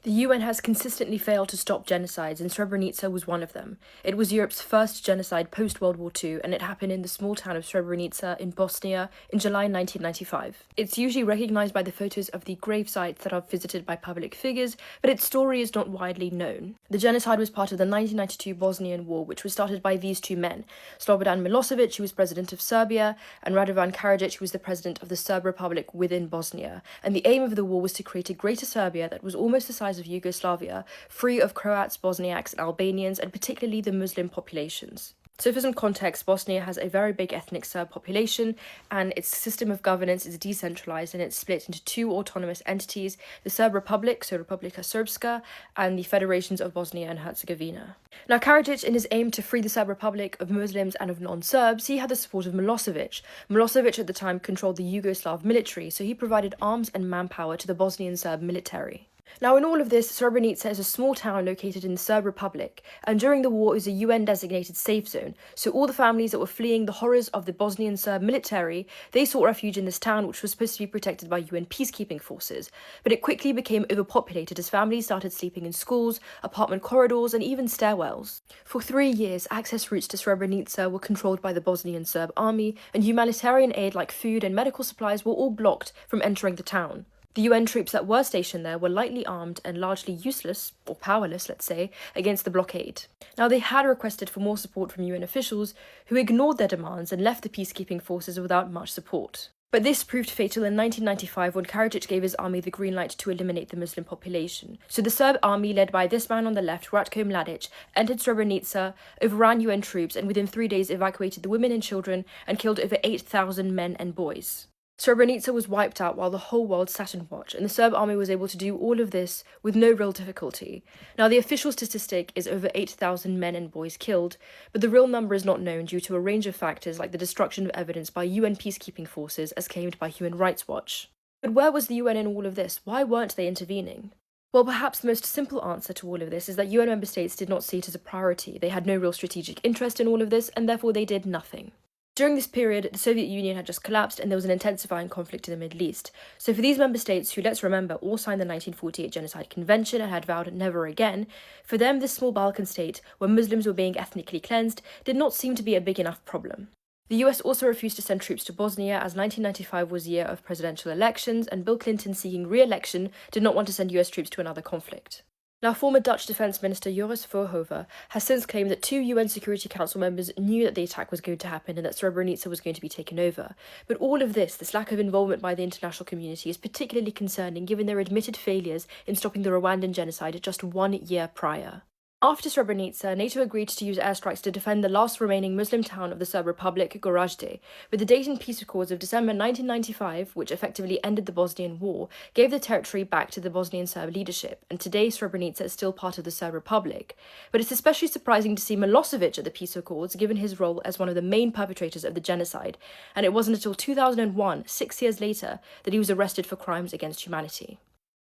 The UN has consistently failed to stop genocides, and Srebrenica was one of them. It was Europe's first genocide post-World War II, and it happened in the small town of Srebrenica in Bosnia in July 1995. It's usually recognized by the photos of the grave sites that are visited by public figures, but its story is not widely known. The genocide was part of the 1992 Bosnian War, which was started by these two men, Slobodan Milosevic, who was president of Serbia, and Radovan Karadzic, who was the president of the Serb Republic within Bosnia. And the aim of the war was to create a greater Serbia that was almost the size of Yugoslavia, free of Croats, Bosniaks, and Albanians, and particularly the Muslim populations. So for some context, Bosnia has a very big ethnic Serb population, and its system of governance is decentralized, and it's split into two autonomous entities, the Serb Republic, so Republika Srpska, and the Federations of Bosnia and Herzegovina. Now, Karadzic, in his aim to free the Serb Republic of Muslims and of non-Serbs, he had the support of Milosevic. Milosevic at the time controlled the Yugoslav military, so he provided arms and manpower to the Bosnian Serb military. Now, in all of this, Srebrenica is a small town located in the Serb Republic, and during the war it was a UN-designated safe zone, so all the families that were fleeing the horrors of the Bosnian Serb military, they sought refuge in this town, which was supposed to be protected by UN peacekeeping forces. But it quickly became overpopulated as families started sleeping in schools, apartment corridors, and even stairwells. For 3 years, access routes to Srebrenica were controlled by the Bosnian Serb army, and humanitarian aid like food and medical supplies were all blocked from entering the town. The UN troops that were stationed there were lightly armed and largely useless, or powerless, let's say, against the blockade. Now, they had requested for more support from UN officials, who ignored their demands and left the peacekeeping forces without much support. But this proved fatal in 1995 when Karadzic gave his army the green light to eliminate the Muslim population. So the Serb army, led by this man on the left, Ratko Mladic, entered Srebrenica, overran UN troops, and within 3 days evacuated the women and children and killed over 8,000 men and boys. Srebrenica was wiped out while the whole world sat and watched, and the Serb army was able to do all of this with no real difficulty. Now, the official statistic is over 8,000 men and boys killed, but the real number is not known due to a range of factors like the destruction of evidence by UN peacekeeping forces as claimed by Human Rights Watch. But where was the UN in all of this? Why weren't they intervening? Well, perhaps the most simple answer to all of this is that UN member states did not see it as a priority. They had no real strategic interest in all of this, and therefore they did nothing. During this period, the Soviet Union had just collapsed and there was an intensifying conflict in the Middle East. So for these member states who, let's remember, all signed the 1948 Genocide Convention and had vowed never again, for them this small Balkan state, where Muslims were being ethnically cleansed, did not seem to be a big enough problem. The US also refused to send troops to Bosnia as 1995 was the year of presidential elections, and Bill Clinton, seeking re-election, did not want to send US troops to another conflict. Now, former Dutch Defence Minister Joris Voorhoeven has since claimed that 2 UN Security Council members knew that the attack was going to happen and that Srebrenica was going to be taken over. But all of this lack of involvement by the international community, is particularly concerning given their admitted failures in stopping the Rwandan genocide just 1 year prior. After Srebrenica, NATO agreed to use airstrikes to defend the last remaining Muslim town of the Serb Republic, Gorazde, but the Dayton Peace Accords of December 1995, which effectively ended the Bosnian War, gave the territory back to the Bosnian Serb leadership, and today Srebrenica is still part of the Serb Republic. But it's especially surprising to see Milosevic at the Peace Accords, given his role as one of the main perpetrators of the genocide, and it wasn't until 2001, 6 years later, that he was arrested for crimes against humanity.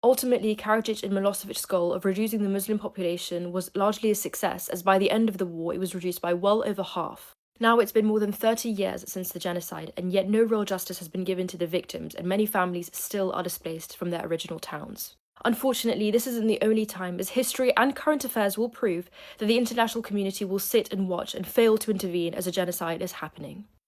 Ultimately, Karadzic and Milosevic's goal of reducing the Muslim population was largely a success, as by the end of the war it was reduced by well over half. Now it's been more than 30 years since the genocide, and yet no real justice has been given to the victims, and many families still are displaced from their original towns. Unfortunately, this isn't the only time, as history and current affairs will prove that the international community will sit and watch and fail to intervene as a genocide is happening.